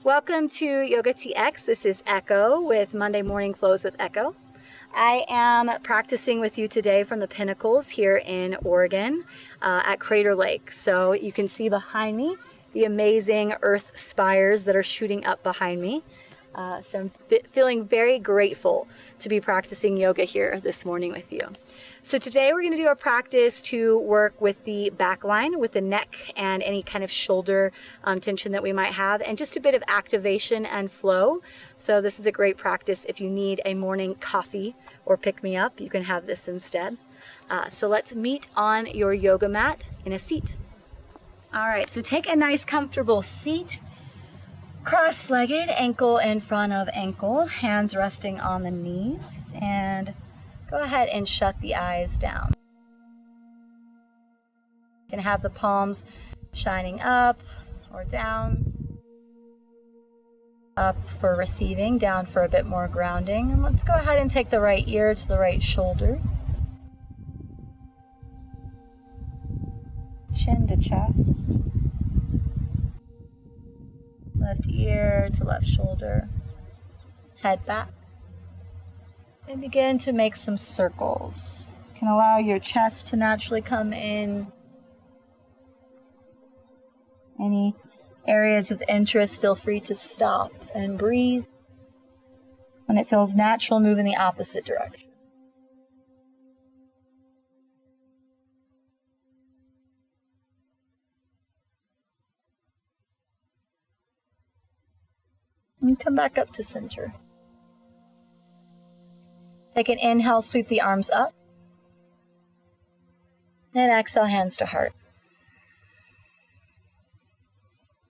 Welcome to YOGATX. This is Echo with Monday Morning Flows with Echo. I am practicing with you today from the Pinnacles here in Oregon at Crater Lake. So you can see behind me the amazing earth spires that are shooting up behind me. So I'm feeling very grateful to be practicing yoga here this morning with you. So today we're going to do a practice to work with the back line, with the neck and any kind of shoulder tension that we might have, and just a bit of activation and flow. So this is a great practice if you need a morning coffee or pick-me-up. You can have this instead. So let's meet on your yoga mat in a seat. All right, so take a nice comfortable seat. Cross-legged, ankle in front of ankle, hands resting on the knees, and go ahead and shut the eyes down. You can have the palms shining up or down. Up for receiving, down for a bit more grounding. And let's go ahead and take the right ear to the right shoulder. Chin to chest. Left ear to left shoulder. Head back. And begin to make some circles. You can allow your chest to naturally come in. Any areas of interest, feel free to stop and breathe. When it feels natural, move in the opposite direction. And come back up to center. Take an inhale, sweep the arms up. And exhale, hands to heart.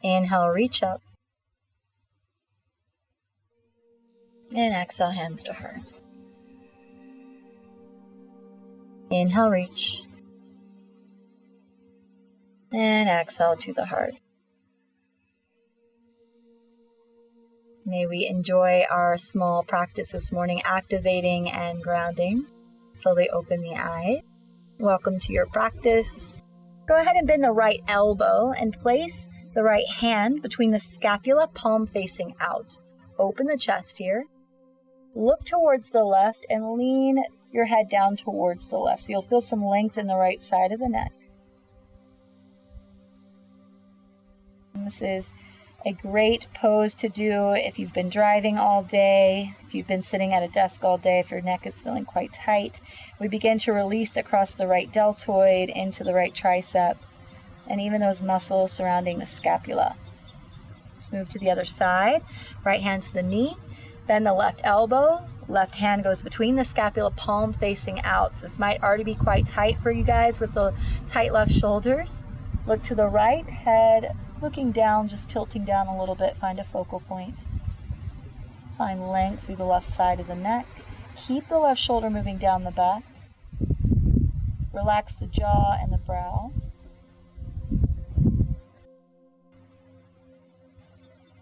Inhale, reach up. And exhale, hands to heart. Inhale, reach. And exhale to the heart. May we enjoy our small practice this morning, activating and grounding. Slowly open the eye. Welcome to your practice. Go ahead and bend the right elbow and place the right hand between the scapula, palm facing out. Open the chest here. Look towards the left and lean your head down towards the left. So you'll feel some length in the right side of the neck. And this is a great pose to do if you've been driving all day, if you've been sitting at a desk all day, if your neck is feeling quite tight. We begin to release across the right deltoid into the right tricep and even those muscles surrounding the scapula. Let's move to the other side. Right hand to the knee, bend the left elbow, left hand goes between the scapula, palm facing out. So this might already be quite tight for you guys with the tight left shoulders. Look to the right, head looking down, just tilting down a little bit, find a focal point. Find length through the left side of the neck. Keep the left shoulder moving down the back. Relax the jaw and the brow.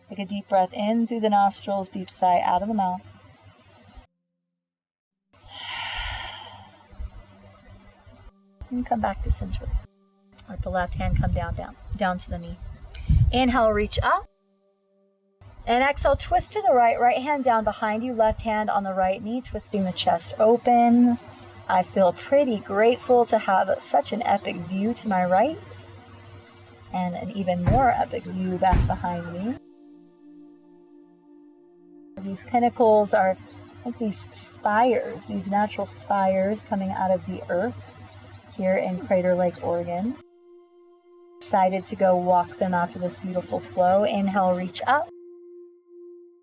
Take a deep breath in through the nostrils, deep sigh out of the mouth. And come back to center. Let the left hand come down to the knee. Inhale, reach up. And exhale, twist to the right. Right hand down behind you, left hand on the right knee, twisting the chest open. I feel pretty grateful to have such an epic view to my right. And an even more epic view back behind me. These pinnacles are like these spires, these natural spires coming out of the earth here in Crater Lake, Oregon. Excited to go walk them after this beautiful flow. Inhale, reach up.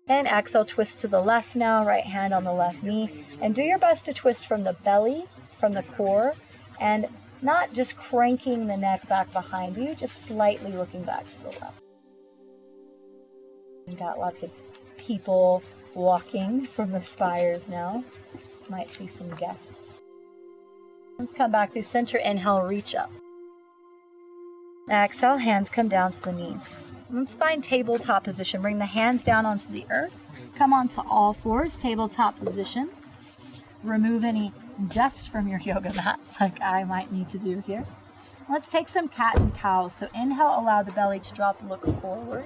And exhale, twist to the left now, right hand on the left knee. And do your best to twist from the belly, from the core, and not just cranking the neck back behind you, just slightly looking back to the left. We've got lots of people walking from the spires now. Might see some guests. Let's come back through center. Inhale, reach up. Exhale, hands come down to the knees. Let's find tabletop position. Bring the hands down onto the earth. Come onto all fours, tabletop position. Remove any dust from your yoga mat, like I might need to do here. Let's take some cat and cow. So inhale, allow the belly to drop, look forward.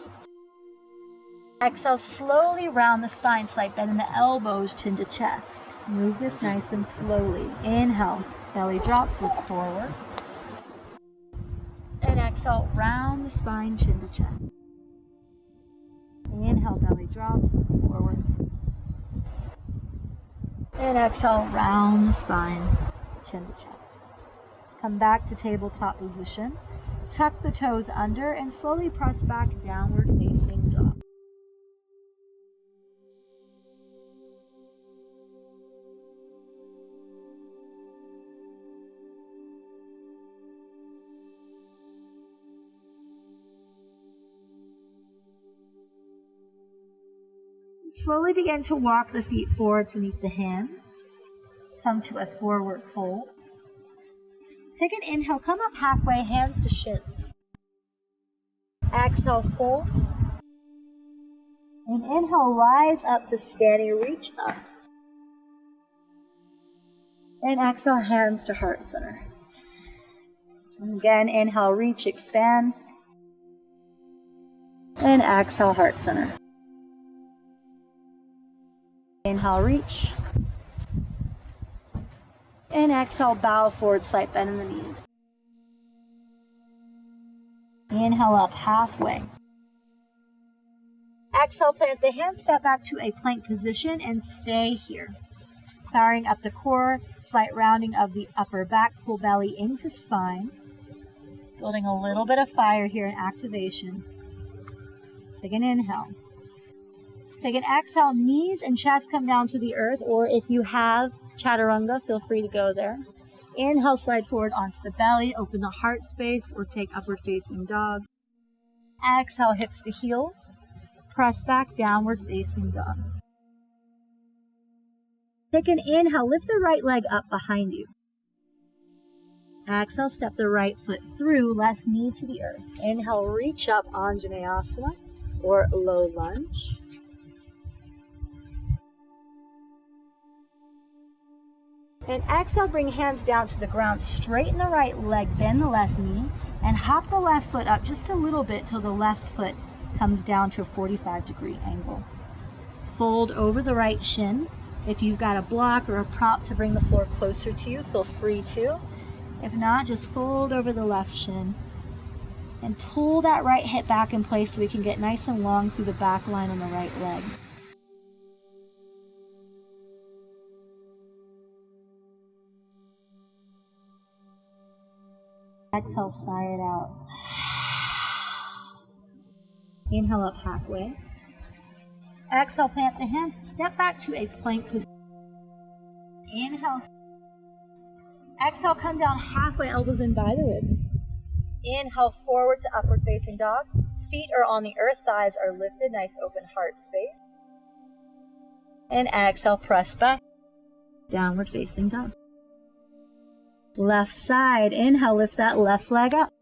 Exhale, slowly round the spine, slight bend in the elbows, chin to chest. Move this nice and slowly. Inhale, belly drops, look forward. And exhale, round the spine, chin to chest. Inhale, belly drops, look forward. And exhale, round the spine, chin to chest. Come back to tabletop position. Tuck the toes under and slowly press back, downward facing dog. Slowly begin to walk the feet forward to meet the hands. Come to a forward fold. Take an inhale, come up halfway, hands to shins. Exhale, fold. And inhale, rise up to standing, reach up. And exhale, hands to heart center. And again, inhale, reach, expand. And exhale, heart center. Inhale, reach. And exhale, bow forward, slight bend in the knees. Inhale up halfway. Exhale, plant the hands, step back to a plank position and stay here. Powering up the core, slight rounding of the upper back, pull belly into spine. Building a little bit of fire here in activation. Take an inhale. Take an exhale, knees and chest come down to the earth, or if you have chaturanga, feel free to go there. Inhale, slide forward onto the belly, open the heart space, or take upward facing dog. Exhale, hips to heels. Press back, downward facing dog. Take an inhale, lift the right leg up behind you. Exhale, step the right foot through, left knee to the earth. Inhale, reach up, Anjaneyasana, or low lunge. And exhale, bring hands down to the ground, straighten the right leg, bend the left knee, and hop the left foot up just a little bit till the left foot comes down to a 45-degree angle. Fold over the right shin. If you've got a block or a prop to bring the floor closer to you, feel free to. If not, just fold over the left shin and pull that right hip back in place so we can get nice and long through the back line on the right leg. Exhale, sigh it out. Inhale up halfway. Exhale, plant the hands, step back to a plank position. Inhale. Exhale, come down halfway, elbows in by the ribs. Inhale, forward to upward facing dog. Feet are on the earth, thighs are lifted, nice open heart space. And exhale, press back, downward facing dog. Left side, inhale, lift that left leg up.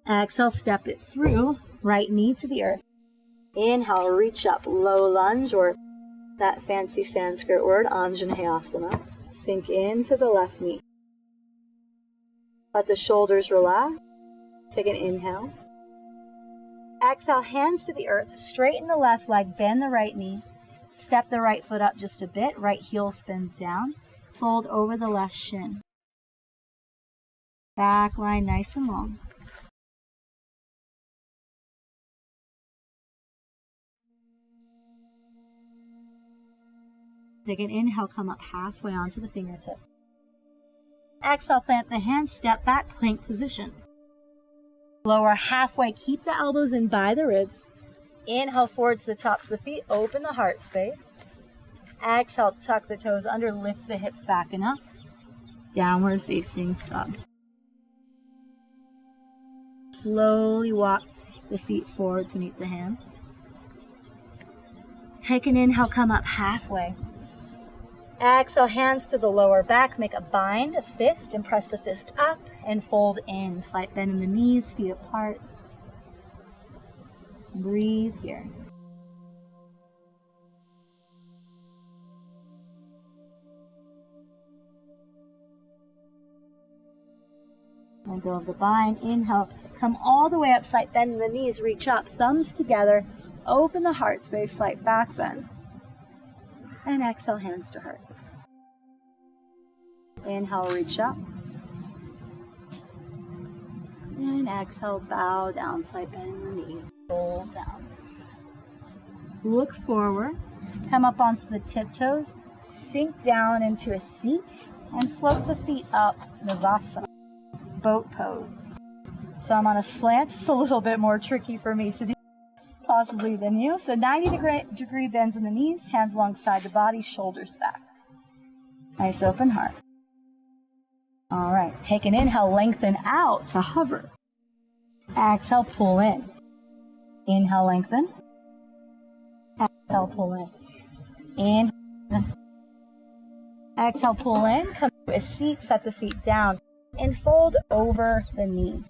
Exhale, step it through, right knee to the earth. Inhale, reach up, low lunge, or that fancy Sanskrit word, Anjaneyasana. Sink into the left knee. Let the shoulders relax. Take an inhale. Exhale, hands to the earth, straighten the left leg, bend the right knee. Step the right foot up just a bit, right heel spins down. Fold over the left shin. Back line nice and long. Take an inhale, come up halfway onto the fingertips. Exhale, plant the hands, step back, plank position. Lower halfway, keep the elbows in by the ribs. Inhale, forward to the tops of the feet, open the heart space. Exhale, tuck the toes under, lift the hips back and up. Downward facing dog. Slowly walk the feet forward to meet the hands. Take an inhale, come up halfway. Exhale, hands to the lower back, make a bind, a fist, and press the fist up and fold in. Slight bend in the knees, feet apart. Breathe here. Let go of the bind. Inhale, come all the way up, slight bend in the knees, reach up, thumbs together, Open the heart space, slight back bend. And exhale, hands to heart. Inhale, reach up. And exhale, bow down, slight bend in the knees. Fold down. Look forward. Come up onto the tiptoes. Sink down into a seat and float the feet up, Navasana, boat pose. So I'm on a slant. It's a little bit more tricky for me to do possibly than you. So 90-degree bends in the knees, hands alongside the body, shoulders back. Nice open heart. All right, take an inhale, lengthen out to hover. Exhale, pull in. Inhale, lengthen. Exhale, pull in. Inhale. Exhale, pull in. Come to a seat, set the feet down, and fold over the knees.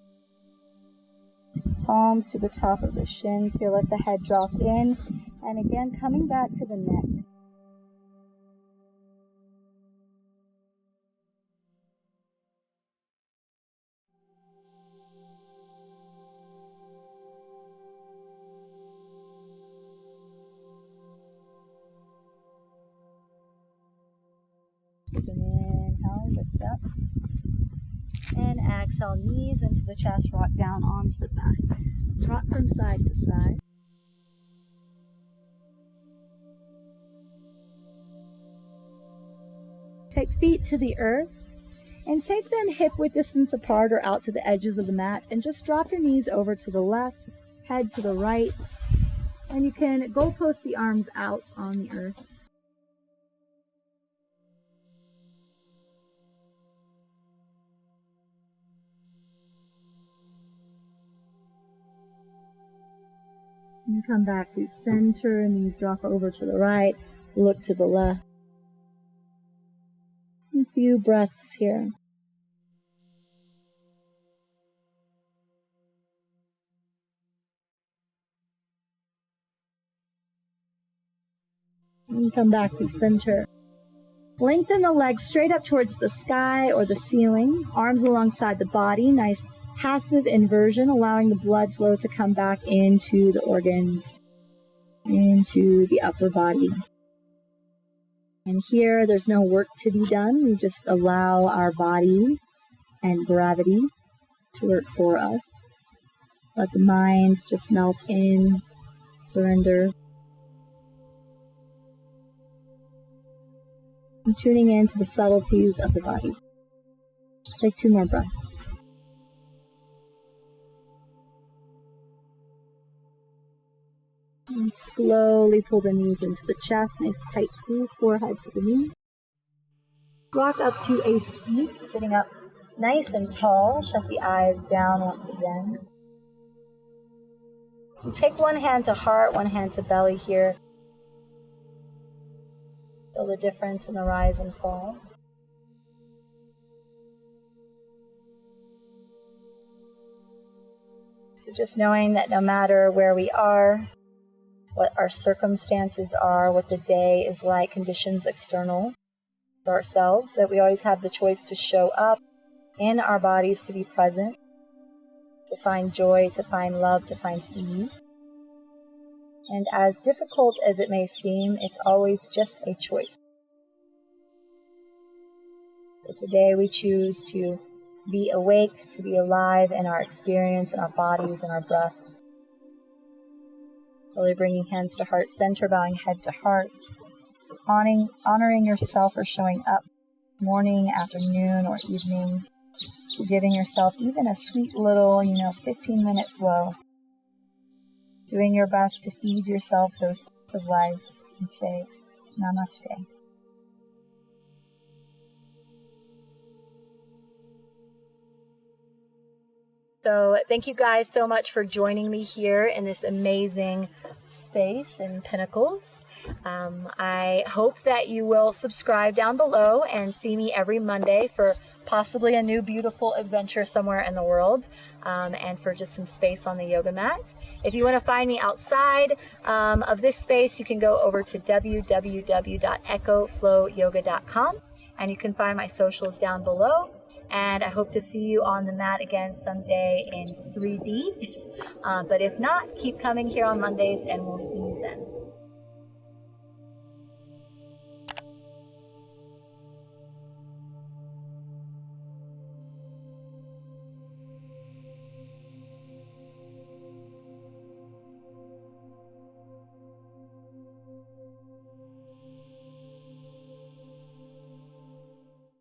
Palms to the top of the shins here. Let the head drop in. And again, coming back to the neck. Inhale, lift up. And exhale, knees into the chest, rock down, arms to the back. Rock from side to side. Take feet to the earth and take them hip-width distance apart or out to the edges of the mat, and just drop your knees over to the left, head to the right, and you can goalpost the arms out on the earth. And come back through center, knees drop over to the right, look to the left. A few breaths here. And come back through center. Lengthen the legs straight up towards the sky or the ceiling, arms alongside the body, nice passive inversion, allowing the blood flow to come back into the organs, into the upper body. And here, there's no work to be done. We just allow our body and gravity to work for us. Let the mind just melt in, surrender. And tuning into the subtleties of the body. Take 2 more breaths. And slowly pull the knees into the chest. Nice tight squeeze, forehead to the knees. Rock up to a seat, sitting up nice and tall. Shut the eyes down once again. And take one hand to heart, one hand to belly here. Feel the difference in the rise and fall. So just knowing that no matter where we are, what our circumstances are, what the day is like, conditions external to ourselves, that we always have the choice to show up in our bodies, to be present, to find joy, to find love, to find ease. And as difficult as it may seem, it's always just a choice. So today we choose to be awake, to be alive in our experience, in our bodies, in our breath. Slowly bringing hands to heart center, bowing head to heart, honoring yourself for showing up morning, afternoon, or evening, giving yourself even a sweet little, 15-minute flow, doing your best to feed yourself those seeds of life and say, Namaste. So thank you guys so much for joining me here in this amazing space in Pinnacles. I hope that you will subscribe down below and see me every Monday for possibly a new beautiful adventure somewhere in the world, and for just some space on the yoga mat. If you want to find me outside of this space, you can go over to www.echoflowyoga.com, and you can find my socials down below. And I hope to see you on the mat again someday in 3D But if not, keep coming here on Mondays and we'll see you then.